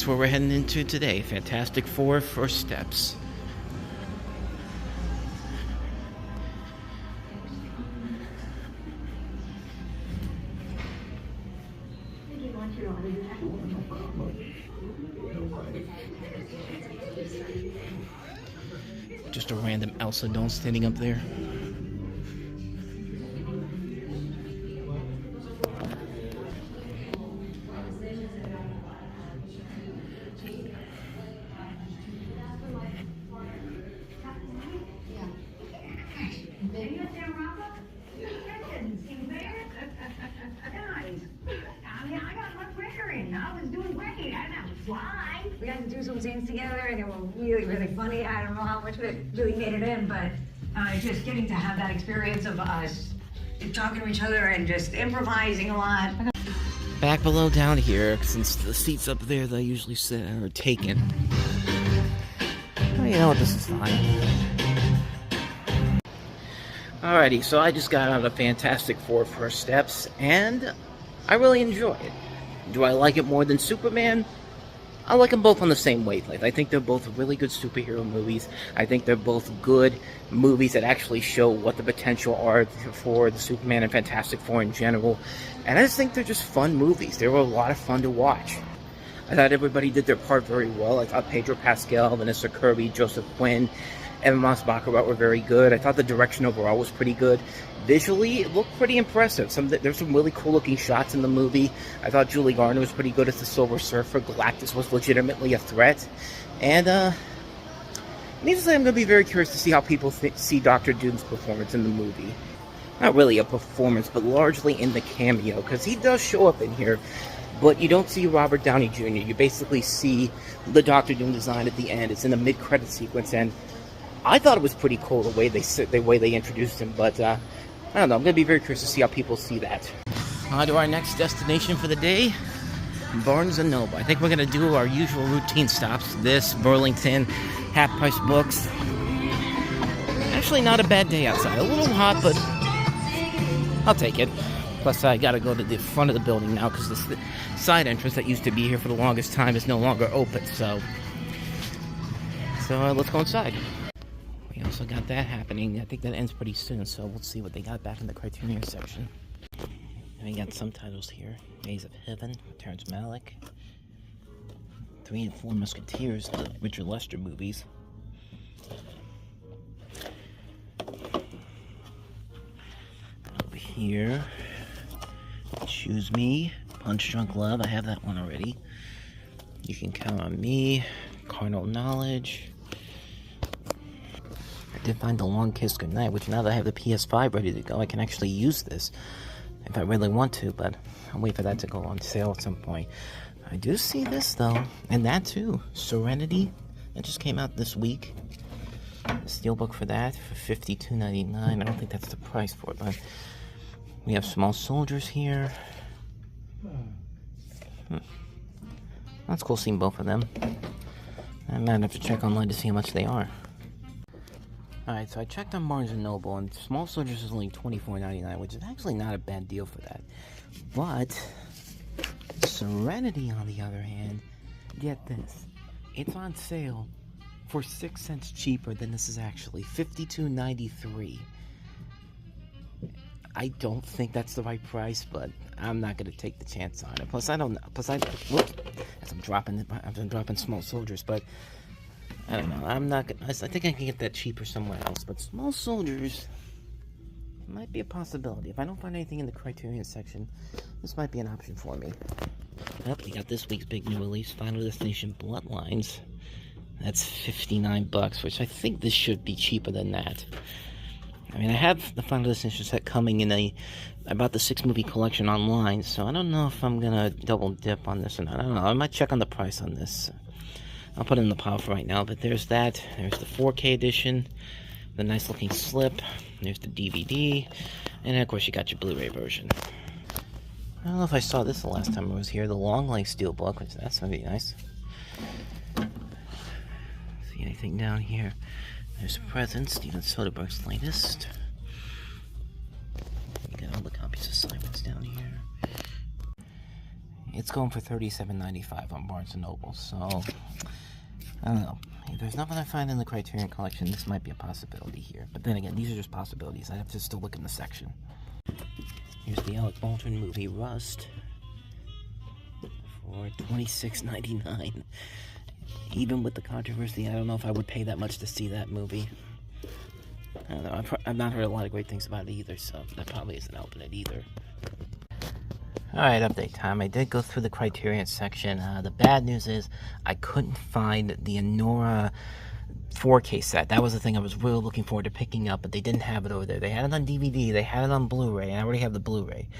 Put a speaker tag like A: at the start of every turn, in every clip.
A: that's where we're heading into today. Fantastic Four First Steps. Just a random Elsa doll standing up there.
B: We got to do some scenes together, and they were really, really funny. I don't know how much of it really made it in, but just getting to have that experience of us talking to each other and just improvising a lot.
A: Back below down here, since the seats up there that I usually sit are taken. Oh, you know what, this is fine. Alrighty, so I just got out of Fantastic Four First Steps, and I really enjoy it. Do I like it more than Superman? I like them both on the same wavelength. I think they're both really good superhero movies. I think they're both good movies that actually show what the potential are for the Superman and Fantastic Four in general. And I just think they're just fun movies. They were a lot of fun to watch. I thought everybody did their part very well. I thought Pedro Pascal, Vanessa Kirby, Joseph Quinn, Evan Moss-Baccarat were very good. I thought the direction overall was pretty good. Visually, it looked pretty impressive. There's some really cool looking shots in the movie. I thought Julie Garner was pretty good as the Silver Surfer. Galactus was legitimately a threat. And, needless to say, I'm going to be very curious to see how people see Dr. Doom's performance in the movie. Not really a performance, but largely in the cameo, because he does show up in here. But you don't see Robert Downey Jr. You basically see the Dr. Doom design at the end. It's in the mid-credit sequence, and I thought it was pretty cool the way they introduced him, but I don't know. I'm going to be very curious to see how people see that. On to our next destination for the day, Barnes & Noble. I think we're going to do our usual routine stops. This, Burlington, Half Price Books. Actually, not a bad day outside. A little hot, but I'll take it. Plus, I got to go to the front of the building now because the side entrance that used to be here for the longest time is no longer open. So let's go inside. We also got that happening. I think that ends pretty soon, so we'll see what they got back in the Criterion section. And we got some titles here. Maze of Heaven, Terrence Malick. 3 and 4 Musketeers, the Richard Lester movies. Over here, Choose Me, Punch Drunk Love. I have that one already. You Can Count on Me, Carnal Knowledge. I did find The Long Kiss Goodnight, which now that I have the PS5 ready to go, I can actually use this if I really want to, but I'll wait for that to go on sale at some point. I do see this, though, and that too. Serenity, that just came out this week. Steelbook for that for $52.99. I don't think that's the price for it, but we have Small Soldiers here. That's cool seeing both of them. I might have to check online to see how much they are. Alright, so I checked on Barnes & Noble, and Small Soldiers is only $24.99, which is actually not a bad deal for that. But Serenity, on the other hand, get this. It's on sale for 6 cents cheaper than this is actually. $52.93. I don't think that's the right price, but I'm not going to take the chance on it. Plus, I don't know. Whoops, as I'm dropping Small Soldiers, but I don't know. I think I can get that cheaper somewhere else, but Small Soldiers might be a possibility. If I don't find anything in the Criterion section, this might be an option for me. Yep, we got this week's big new release, Final Destination Bloodlines. That's $59, which I think this should be cheaper than that. I mean, I have the Final Destination set coming in I bought the 6-movie collection online, so I don't know if I'm gonna double dip on this or not. I don't know. I might check on the price on this. I'll put it in the pile for right now, but there's that. There's the 4K edition, the nice looking slip. There's the DVD, and of course you got your Blu-ray version. I don't know if I saw this the last time I was here, the long length steelbook, which that's gonna be nice. See anything down here? There's Presents, Steven Soderbergh's latest. We got all the copies of Silence down here. It's going for $37.95 on Barnes & Noble, so I don't know. If there's nothing I find in the Criterion Collection, this might be a possibility here. But then again, these are just possibilities. I have to still look in the section. Here's the Alec Baldwin movie, Rust, for $26.99. Even with the controversy, I don't know if I would pay that much to see that movie. I don't know. I've not heard a lot of great things about it either, so that probably isn't helping it either. Alright, update time. I did go through the Criterion section. The bad news is I couldn't find the Anora 4K set. That was the thing I was really looking forward to picking up, but they didn't have it over there. They had it on DVD, they had it on Blu-ray, and I already have the Blu-ray.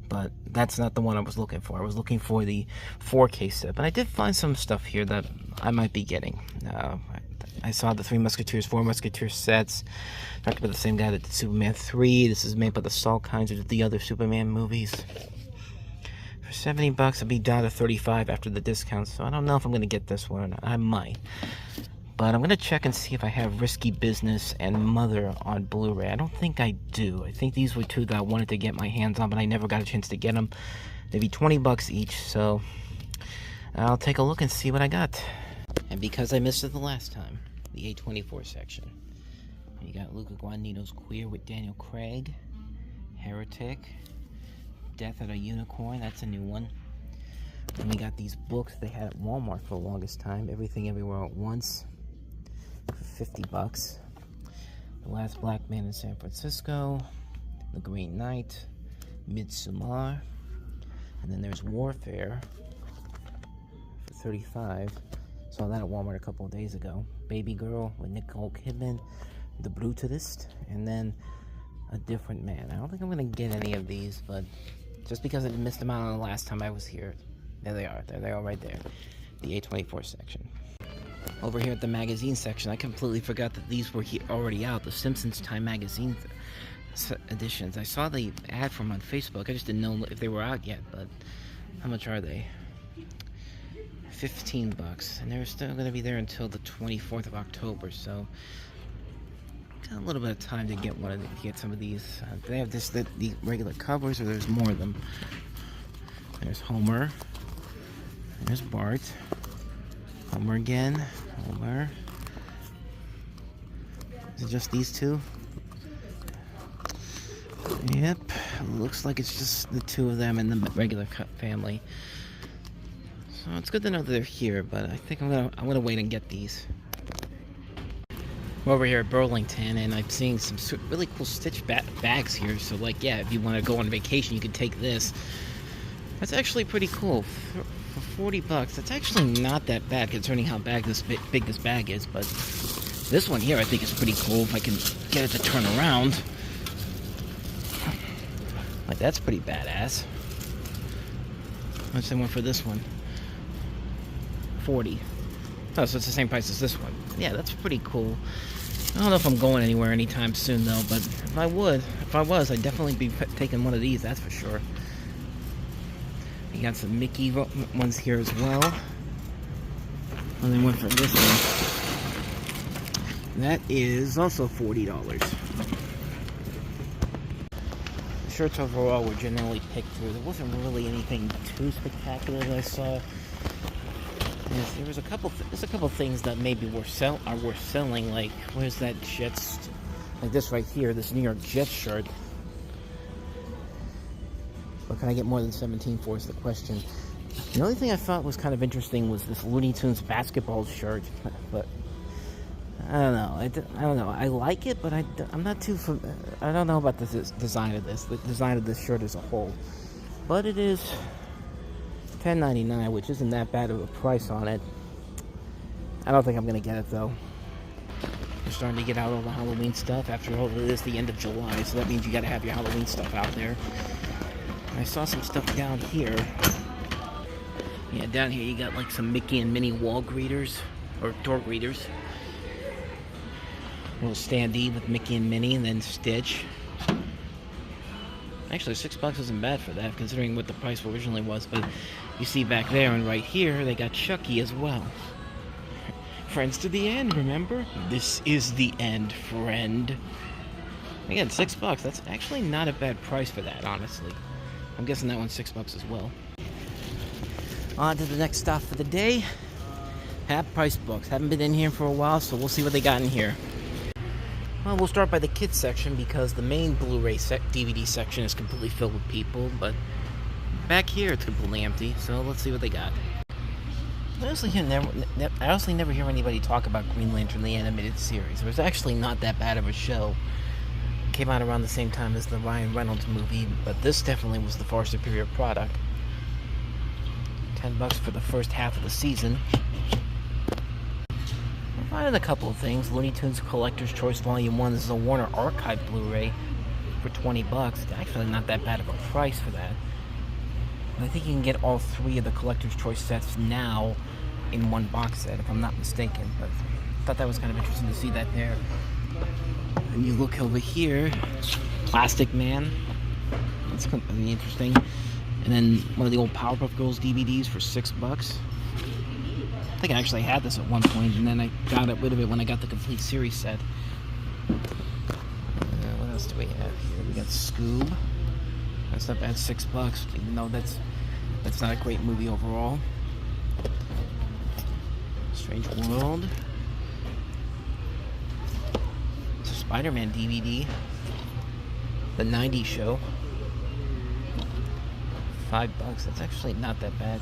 A: But that's not the one I was looking for. I was looking for the 4K set. But I did find some stuff here that I might be getting. I saw the Three Musketeers, Four Musketeers sets. Directed by the same guy that did Superman 3. This is made by the Salkinds, who did the other Superman movies. For $70, it'll be down to $35 after the discount, so I don't know if I'm going to get this one or not. I might. But I'm going to check and see if I have Risky Business and Mother on Blu-ray. I don't think I do. I think these were two that I wanted to get my hands on, but I never got a chance to get them. They'd be $20 each, so I'll take a look and see what I got. And because I missed it the last time, the A24 section. You got Luca Guadagnino's Queer with Daniel Craig, Heretic, Death of a Unicorn, that's a new one. And we got these books they had at Walmart for the longest time, Everything Everywhere at Once, for $50. The Last Black Man in San Francisco, The Green Knight, Midsommar, and then there's Warfare for $35. Saw that at Walmart a couple of days ago. Baby Girl with Nicole Kidman, The Brutalist, and then A Different Man. I don't think I'm going to get any of these, but just because I missed them out on the last time I was here, there they are. There they are right there. The A24 section. Over here at the magazine section, I completely forgot that these were already out. The Simpsons Time magazine editions. I saw the ad for them on Facebook. I just didn't know if they were out yet, but how much are they? $15, and they're still going to be there until the 24th of October, so got a little bit of time to get get some of these. They have the regular covers, or there's more of them. There's Homer, there's Bart, Homer again, Homer. Is it just these two? Yep, looks like it's just the two of them in the regular family. So it's good to know that they're here, but I think I'm gonna wait and get these. We're over here at Burlington, and I'm seeing some really cool Stitch bags here. So, like, yeah, if you want to go on vacation, you can take this. That's actually pretty cool. For $40, that's actually not that bad concerning how big this bag is. But this one here, I think, is pretty cool. If I can get it to turn around, like, that's pretty badass. What's the one for this one? $40. Oh, so it's the same price as this one. Yeah, that's pretty cool. I don't know if I'm going anywhere anytime soon, though, but if I was, I'd definitely be taking one of these, that's for sure. You got some Mickey ones here as well. And then one for this one. That is also $40. The shirts overall were generally picked through. There wasn't really anything too spectacular that I saw. Yes, there's a couple things that maybe are worth selling. Like, where's that Jets? Like this right here, this New York Jets shirt. What can I get more than 17 for is the question. The only thing I thought was kind of interesting was this Looney Tunes basketball shirt, but I don't know. I don't know. I like it, but I'm not too. I don't know about the design of this. The design of this shirt as a whole, but it is $10.99, which isn't that bad of a price on it. I don't think I'm gonna get it though. We're starting to get out all the Halloween stuff. After all, it is the end of July, so that means you gotta have your Halloween stuff out there. I saw some stuff down here. Yeah, down here you got like some Mickey and Minnie wall greeters, or door greeters. A little standee with Mickey and Minnie, and then Stitch. Actually, $6 isn't bad for that, considering what the price originally was. But you see back there and right here, they got Chucky as well. Friends to the end, remember? This is the end, friend. Again, $6. That's actually not a bad price for that, honestly. I'm guessing that one's $6 as well. On to the next stop for the day. Half Price Books. Haven't been in here for a while, so we'll see what they got in here. Well, we'll start by the kids section because the main Blu-ray DVD section is completely filled with people, but back here it's completely empty, so let's see what they got. I honestly never hear anybody talk about Green Lantern, the animated series. It was actually not that bad of a show. It came out around the same time as the Ryan Reynolds movie, but this definitely was the far superior product. $10 for the first half of the season. I finding a couple of things. Looney Tunes Collector's Choice Volume 1. This is a Warner Archive Blu-ray for $20. Actually not that bad of a price for that. I think you can get all three of the Collector's Choice sets now in one box set, if I'm not mistaken. But I thought that was kind of interesting to see that there. And you look over here, Plastic Man. That's completely interesting. And then one of the old Powerpuff Girls DVDs for $6. I think I actually had this at one point, and then I got rid of it when I got the complete series set. What else do we have here? We got Scoob. That's not bad, $6, even though that's not a great movie overall. Strange World. It's a Spider-Man DVD. The 90s show. $5. That's actually not that bad.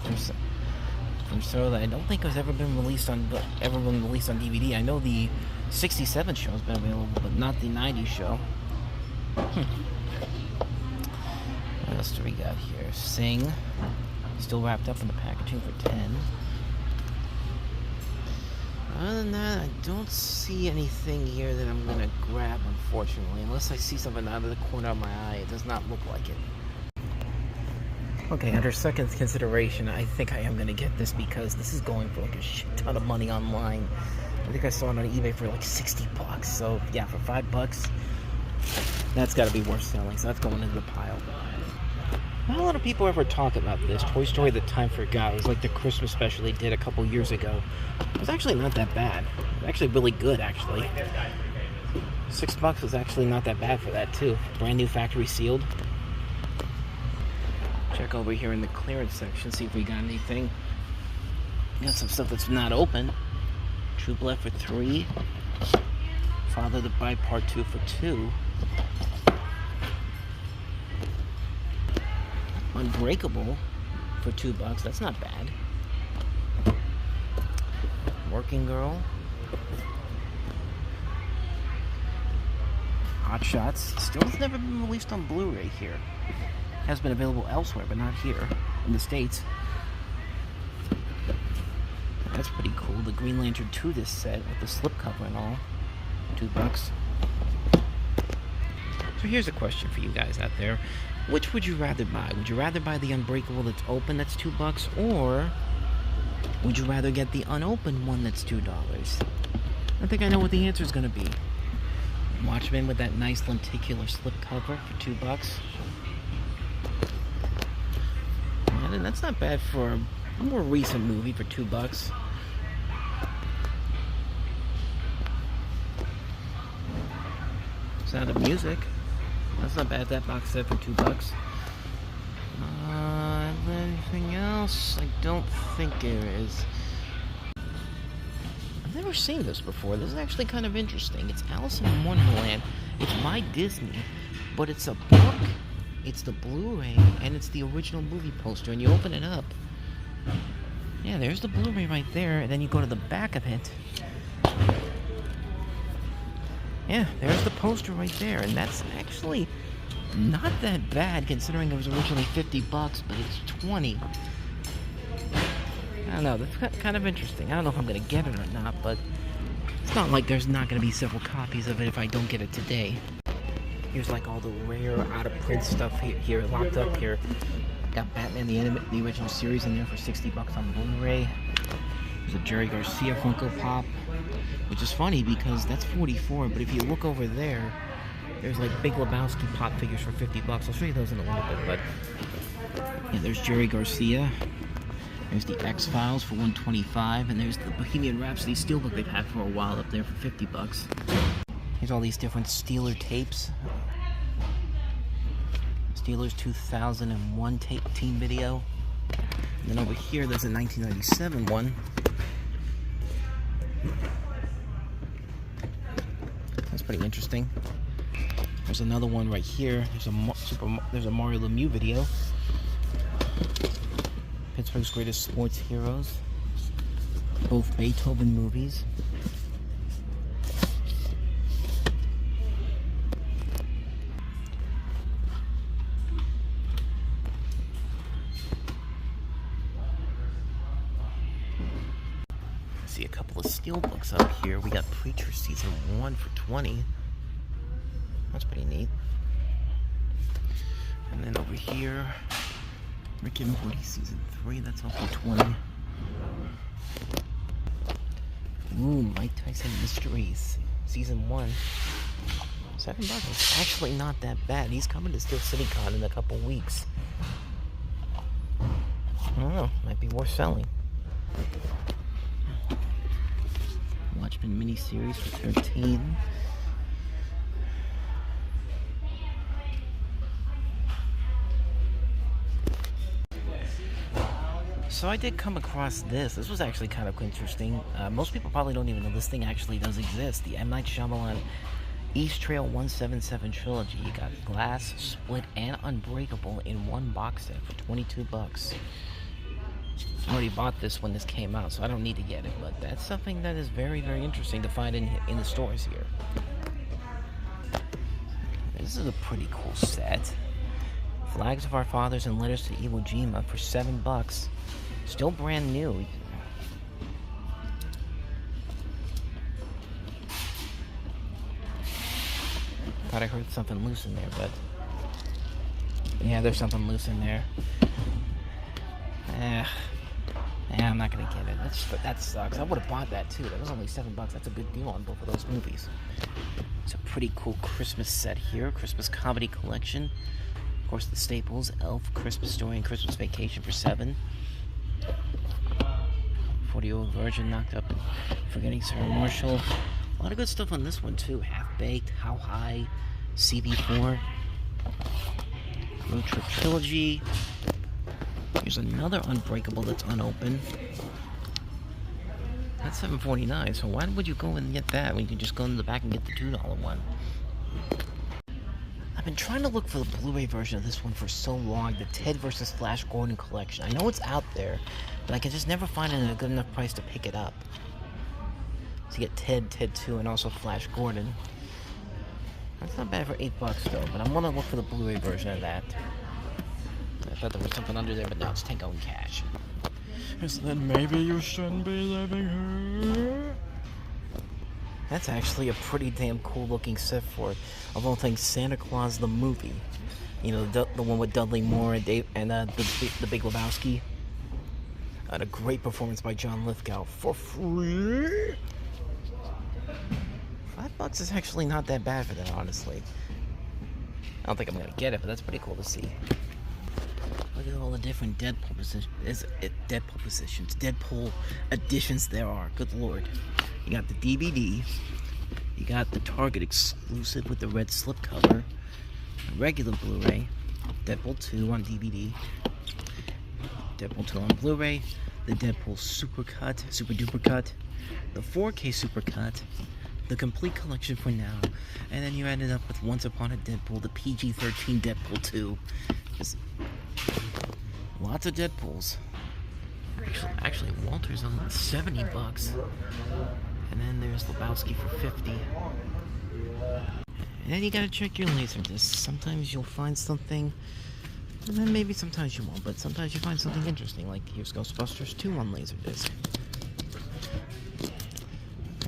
A: From show that I don't think has ever been released on DVD. I know the 67 show has been available, but not the 90s show. What else do we got here? Sing. Still wrapped up in the packaging for $10. Other than that, I don't see anything here that I'm gonna grab, unfortunately. Unless I see something out of the corner of my eye. It does not look like it. Okay, under second consideration, I think I am going to get this because this is going for like a shit ton of money online. I think I saw it on eBay for like $60. So yeah, for $5, that's got to be worth selling. So that's going into the pile. Not a lot of people ever talk about this. Toy Story The Time Forgot. It was like the Christmas special they did a couple years ago. It was actually not that bad. It was actually really good, actually. $6 was actually not that bad for that, too. Brand new factory sealed. Check over here in the clearance section, see if we got anything. Got some stuff that's not open. True Blood for $3. Father of the Bride Part 2 for $2. Unbreakable for $2. That's not bad. Working Girl. Hot Shots. Still has never been released on Blu-ray here. Has been available elsewhere, but not here in the States. That's pretty cool. The Green Lantern 2 disc set with the slipcover and all. $2. So here's a question for you guys out there. Which would you rather buy? Would you rather buy the Unbreakable that's open that's $2? Or would you rather get the unopened one that's $2? I think I know what the answer is going to be. Watchmen with that nice lenticular slipcover for $2. And that's not bad for a more recent movie for $2. Sound of Music. That's not bad. That box set for $2. Anything else? I don't think there is. I've never seen this before. This is actually kind of interesting. It's Alice in Wonderland. It's My Disney, but it's a book. It's the Blu-ray, and it's the original movie poster, and you open it up. Yeah, there's the Blu-ray right there, and then you go to the back of it. Yeah, there's the poster right there, and that's actually not that bad, considering it was originally $50, but it's $20. I don't know, that's kind of interesting. I don't know if I'm going to get it or not, but it's not like there's not going to be several copies of it if I don't get it today. Here's like all the rare out-of-print stuff here locked up here. Got Batman the original series in there for $60 on Blu-ray. There's a Jerry Garcia Funko Pop, which is funny because that's $44. But if you look over there, there's like Big Lebowski pop figures for $50. I'll show you those in a little bit. But yeah, there's Jerry Garcia. There's the X-Files for $125, and there's the Bohemian Rhapsody Steelbook they've had for a while up there for $50. Here's all these different Steeler tapes. Steelers 2001 team video. And then over here, there's a 1997 one. That's pretty interesting. There's another one right here. There's a Mario Lemieux video. Pittsburgh's Greatest Sports Heroes. Both Beethoven movies. See a couple of steelbooks up here. We got Preacher Season 1 for $20. That's pretty neat. And then over here, Rick and Morty Season 3. That's also $20. Ooh, Mike Tyson Mysteries Season 1. $7. It's actually not that bad. He's coming to Steel City Con in a couple weeks. I don't know. Might be worth selling. Watchmen miniseries for $13. So I did come across this. This was actually kind of interesting. Most people probably don't even know this thing actually does exist. The M. Night Shyamalan East Trail 177 trilogy. You got Glass, Split, and Unbreakable in one box set for $22. I already bought this when this came out, so I don't need to get it, but that's something that is very, very interesting to find in the stores here. This is a pretty cool set. Flags of Our Fathers and Letters to Iwo Jima for $7. Still brand new. Thought I heard something loose in there, but yeah, there's something loose in there. I'm not gonna get it. That sucks. I would have bought that too. That was only $7. That's a good deal on both of those movies. It's a pretty cool Christmas set here. Christmas comedy collection. Of course, the staples: Elf, Christmas Story, and Christmas Vacation for $7. 40-Year-Old Virgin, Knocked Up, and Forgetting Sarah Marshall. A lot of good stuff on this one too. Half Baked, How High, CB4, Road Trip Trilogy. Here's another Unbreakable that's unopened. That's $7.49, so why would you go and get that when you can just go in the back and get the $2 one? I've been trying to look for the Blu-ray version of this one for so long, the Ted vs. Flash Gordon collection. I know it's out there, but I can just never find it at a good enough price to pick it up. To get Ted, Ted 2, and also Flash Gordon. That's not bad for $8 though, but I'm gonna look for the Blu-ray version of that. I thought there was something under there, but now it's Tango and Cash. So then maybe you shouldn't be living here. That's actually a pretty damn cool looking set for it. Of all things, Santa Claus the movie. You know, the one with Dudley Moore and Dave and the Big Lebowski. A great performance by John Lithgow for free. $5 is actually not that bad for that, honestly. I don't think I'm gonna get it, but that's pretty cool to see. Look at all the different Deadpool editions there are. Good lord. You got the DVD. You got the Target exclusive with the red slipcover. A regular Blu-ray. Deadpool 2 on DVD. Deadpool 2 on Blu-ray. The Deadpool Super Duper Cut. The 4K Super Cut. The complete collection for now. And then you ended up with Once Upon a Deadpool, the PG-13 Deadpool 2. Just lots of Deadpools. Actually, Walter's on $70. And then there's Lebowski for $50. And then you gotta check your Laserdisc. Sometimes you'll find something, and then maybe sometimes you won't, but sometimes you find something interesting, like here's Ghostbusters 2 on Laserdisc.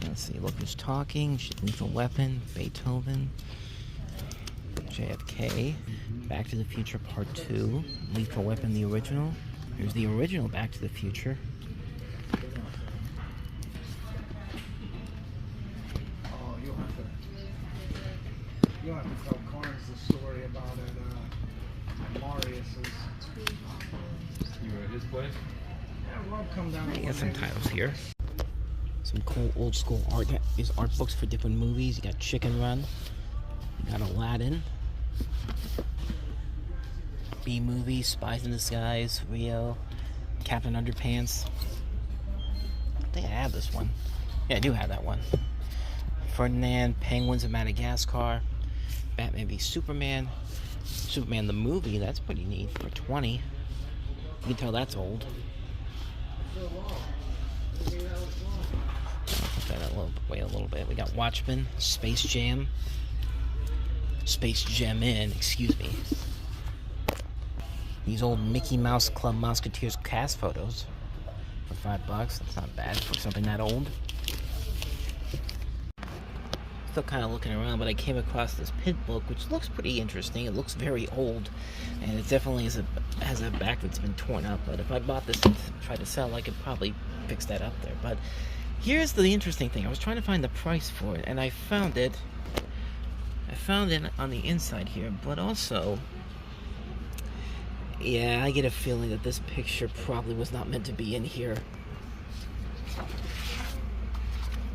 A: Let's see, Look Who's Talking, Lethal Weapon, Beethoven, JFK, Back to the Future Part 2, Lethal Weapon the original. Here's the original Back to the Future.
C: You'll have to tell Carnes the story about it, Marius's.
D: You were at his place?
C: Yeah, well, come down.
A: I got some titles here. Some cool old school art books for different movies. You got Chicken Run. You got Aladdin. B movie, Spies in Disguise, Rio, Captain Underpants. I think I have this one. Yeah, I do have that one. Ferdinand, Penguins of Madagascar, Batman v Superman, Superman the movie. That's pretty neat for 20. You can tell that's old. Put that away a little bit. We got Watchmen, Space Jam, Space Jam excuse me. These old Mickey Mouse Club Musketeers cast photos for $5. That's not bad for something that old. Still kind of looking around, but I came across this Pit book, which looks pretty interesting. It looks very old, and it definitely has a back that's been torn up. But if I bought this and tried to sell, I could probably fix that up there. But here's the interesting thing. I was trying to find the price for it, and I found it. I found it on the inside here, but also, yeah, I get a feeling that this picture probably was not meant to be in here.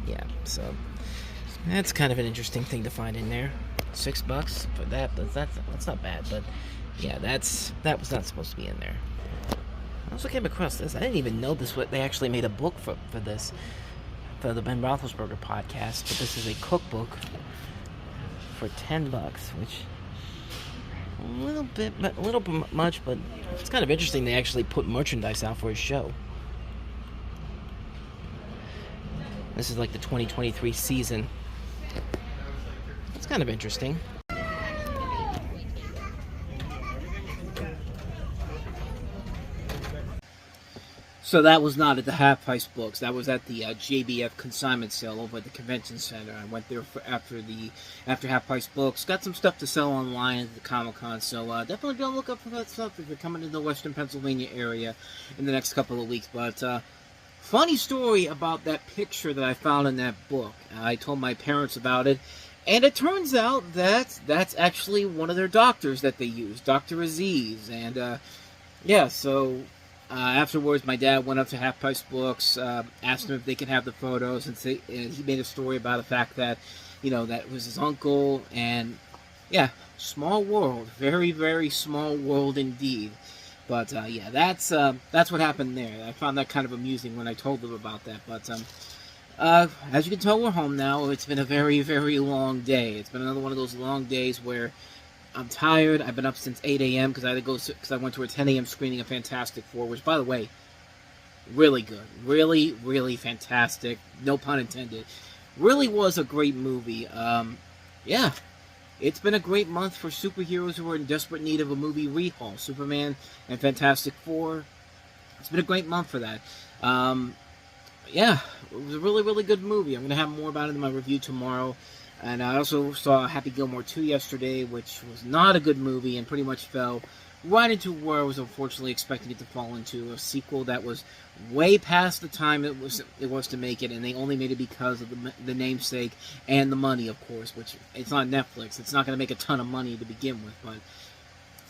A: Yeah, so that's kind of an interesting thing to find in there. $6 for that, but that's not bad. But yeah, that was not supposed to be in there. I also came across this. I didn't even know this. They actually made a book for this, for the Ben Roethlisberger podcast. But this is a cookbook for $10, which a little bit much, but it's kind of interesting. They actually put merchandise out for his show. This is like the 2023 season. It's kind of interesting. So that was not at the Half Price Books. That was at the JBF consignment sale over at the convention center. I went there after Half Price Books. Got some stuff to sell online at the Comic-Con. So definitely be on the lookout for that stuff if you're coming to the Western Pennsylvania area in the next couple of weeks. But funny story about that picture that I found in that book. I told my parents about it, and it turns out that that's actually one of their doctors that they use, Dr. Aziz. And yeah, so afterwards, my dad went up to Half Price Books, asked him if they could have the photos, and he made a story about the fact that, you know, that was his uncle, and yeah, small world, very, very small world indeed. But yeah, that's what happened there. I found that kind of amusing when I told them about that. But as you can tell, we're home now. It's been a very, very long day. It's been another one of those long days where I'm tired. I've been up since 8 a.m. because I went to a 10 a.m. screening of Fantastic Four, which, by the way, really good. Really, really fantastic. No pun intended. Really was a great movie. Yeah, it's been a great month for superheroes who are in desperate need of a movie rehaul. Superman and Fantastic Four. It's been a great month for that. Yeah, it was a really, really good movie. I'm going to have more about it in my review tomorrow. And I also saw Happy Gilmore 2 yesterday, which was not a good movie and pretty much fell right into where I was unfortunately expecting it to fall into, a sequel that was way past the time it was to make it, and they only made it because of the namesake and the money, of course, which it's on Netflix. It's not going to make a ton of money to begin with,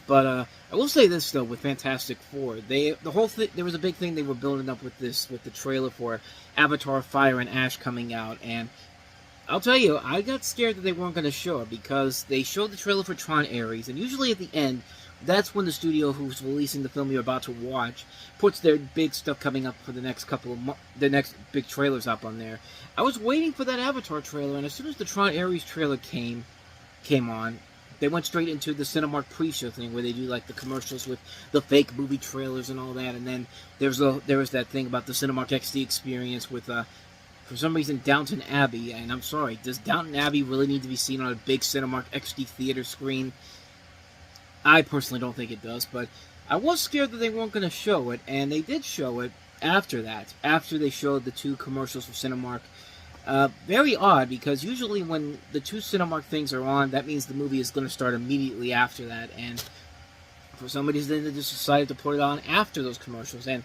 A: but I will say this though, with Fantastic Four, there was a big thing they were building up with the trailer for Avatar: Fire and Ash coming out, and I'll tell you, I got scared that they weren't going to show it, because they showed the trailer for Tron Ares, and usually at the end, that's when the studio who's releasing the film you're about to watch puts their big stuff coming up for the next the next big trailers up on there. I was waiting for that Avatar trailer, and as soon as the Tron Ares trailer came on, they went straight into the Cinemark pre-show thing where they do like the commercials with the fake movie trailers and all that, and then there was that thing about the Cinemark XD experience with for some reason, Downton Abbey, and I'm sorry, does Downton Abbey really need to be seen on a big Cinemark XD theater screen? I personally don't think it does, but I was scared that they weren't going to show it, and they did show it after that, after they showed the two commercials for Cinemark. Very odd, because usually when the two Cinemark things are on, that means the movie is going to start immediately after that, and for some reason they just decided to put it on after those commercials, and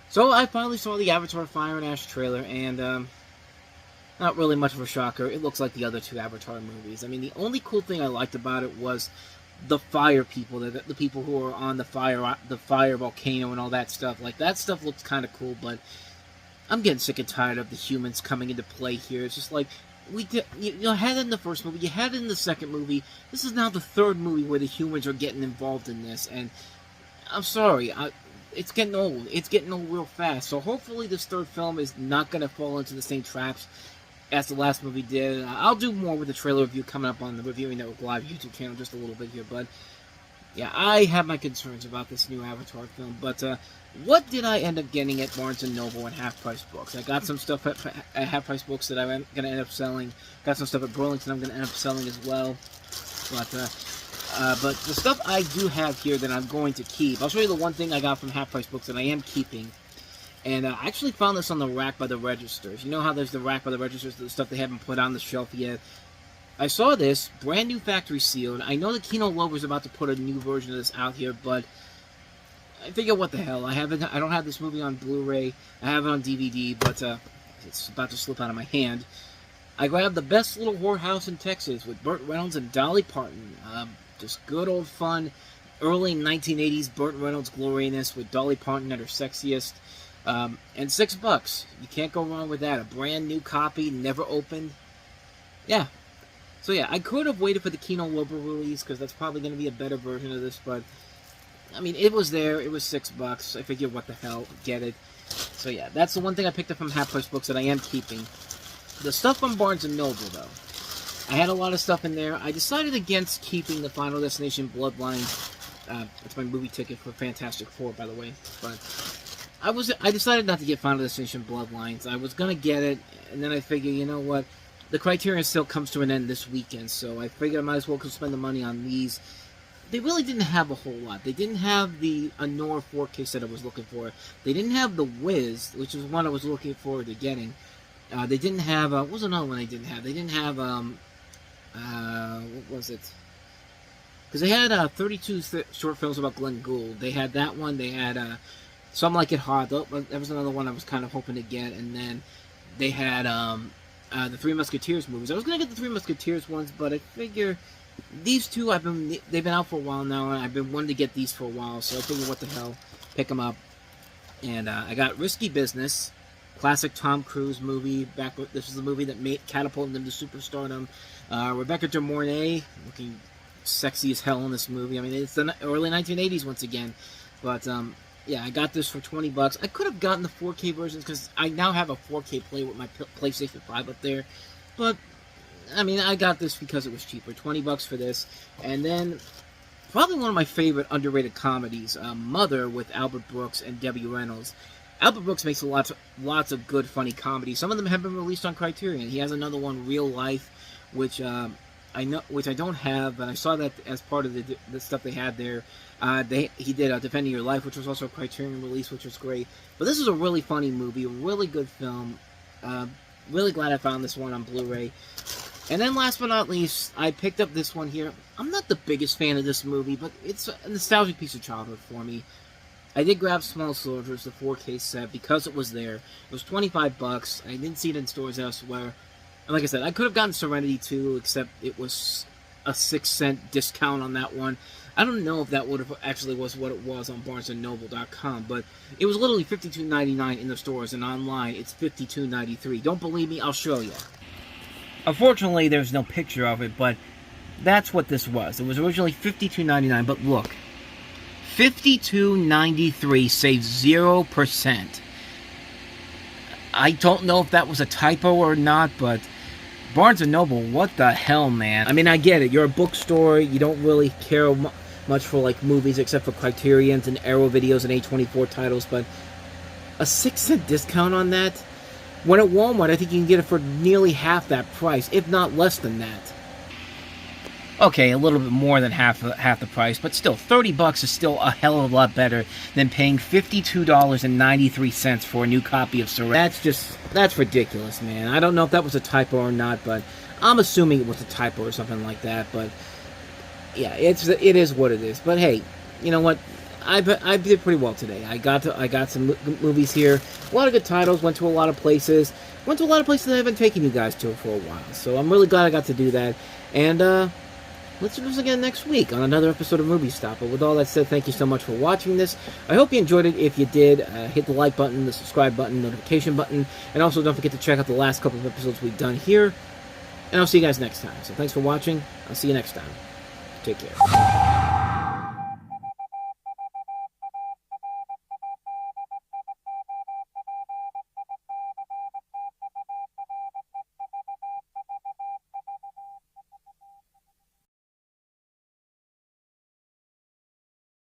A: so I finally saw the Avatar: Fire and Ash trailer, and not really much of a shocker. It looks like the other two Avatar movies. I mean, the only cool thing I liked about it was the fire people, the people who are on the fire volcano and all that stuff. Like, that stuff looks kind of cool, but I'm getting sick and tired of the humans coming into play here. It's just like, you had it in the first movie, you had it in the second movie. This is now the third movie where the humans are getting involved in this, and I'm sorry. It's getting old. It's getting old real fast. So hopefully this third film is not going to fall into the same traps as the last movie did. I'll do more with the trailer review coming up on the Reviewing Network Live YouTube channel just a little bit here. But yeah, I have my concerns about this new Avatar film. But what did I end up getting at Barnes & Noble and Half Price Books? I got some stuff at Half Price Books that I'm going to end up selling. Got some stuff at Burlington I'm going to end up selling as well. But the stuff I do have here that I'm going to keep, I'll show you the one thing I got from Half Price Books that I am keeping. And I actually found this on the rack by the registers. You know how there's the rack by the registers, the stuff they haven't put on the shelf yet? I saw this, brand new factory sealed. I know that Kino Lorber's about to put a new version of this out here, but I figure what the hell. I don't have this movie on Blu-ray. I have it on DVD, but it's about to slip out of my hand. I grabbed The Best Little Whorehouse in Texas with Burt Reynolds and Dolly Parton. Just good old fun, early 1980s Burt Reynolds gloriness with Dolly Parton at her sexiest. And $6. You can't go wrong with that. A brand new copy, never opened. Yeah. So yeah, I could have waited for the Kino Lorber release, because that's probably going to be a better version of this, but I mean, it was there. It was $6. I figured, what the hell, get it. So yeah, that's the one thing I picked up from Half Price Books that I am keeping. The stuff from Barnes & Noble, though. I had a lot of stuff in there. I decided against keeping the Final Destination Bloodlines. That's my movie ticket for Fantastic Four, by the way. But I decided not to get Final Destination Bloodlines. I was going to get it, and then I figured, you know what? The Criterion sale comes to an end this weekend, so I figured I might as well spend the money on these. They really didn't have a whole lot. They didn't have the Anor 4K set I was looking for. They didn't have the Wiz, which was one I was looking forward to getting. They didn't have, what was another one they didn't have? They didn't have, what was it? Because they had 32 short films about Glenn Gould. They had that one. They had Some Like It Hot. That was another one I was kind of hoping to get. And then they had the Three Musketeers movies. I was going to get the Three Musketeers ones, but I figure these two, they've been out for a while now, and I've been wanting to get these for a while, so I figured, what the hell, pick them up. And I got Risky Business, classic Tom Cruise movie. This is the movie that catapulted him to superstardom. Rebecca De Mornay, looking sexy as hell in this movie. I mean, it's the early 1980s once again. But, yeah, I got this for $20. I could have gotten the 4K versions, because I now have a 4K play with my PlayStation 5 up there. But I mean, I got this because it was cheaper. $20 for this. And then, probably one of my favorite underrated comedies, Mother, with Albert Brooks and Debbie Reynolds. Albert Brooks makes lots of good, funny comedies. Some of them have been released on Criterion. He has another one, Real Life, which I don't have, but I saw that as part of the stuff they had there. He did Defending Your Life, which was also a Criterion release, which was great. But this is a really funny movie, a really good film. Really glad I found this one on Blu-ray. And then last but not least, I picked up this one here. I'm not the biggest fan of this movie, but it's a nostalgic piece of childhood for me. I did grab Small Soldiers, the 4K set, because it was there. It was $25. I didn't see it in stores elsewhere. And like I said, I could have gotten Serenity 2, except it was a 6-cent discount on that one. I don't know if that would have actually was what it was on BarnesandNoble.com, but it was literally $52.99 in the stores, and online it's $52.93. Don't believe me? I'll show you. Unfortunately, there's no picture of it, but that's what this was. It was originally $52.99, but look. $52.93 saves 0%. I don't know if that was a typo or not, but Barnes & Noble, what the hell, man? I mean, I get it. You're a bookstore. You don't really care much for, like, movies except for Criterions and Arrow videos and A24 titles, but a 6-cent discount on that? When at Walmart, I think you can get it for nearly half that price, if not less than that. Okay, a little bit more than half the price, but still, $30 is still a hell of a lot better than paying $52.93 for a new copy of Serenity. That's ridiculous, man. I don't know if that was a typo or not, but I'm assuming it was a typo or something like that. But yeah, it is what it is. But hey, you know what? I did pretty well today. I got some movies here, a lot of good titles. Went to a lot of places. Went to a lot of places I haven't taken you guys to for a while. So I'm really glad I got to do that. And let's do this again next week on another episode of Movie Stop. But with all that said, thank you so much for watching this. I hope you enjoyed it. If you did, hit the like button, the subscribe button, notification button, and also don't forget to check out the last couple of episodes we've done here. And I'll see you guys next time. So thanks for watching. I'll see you next time. Take care.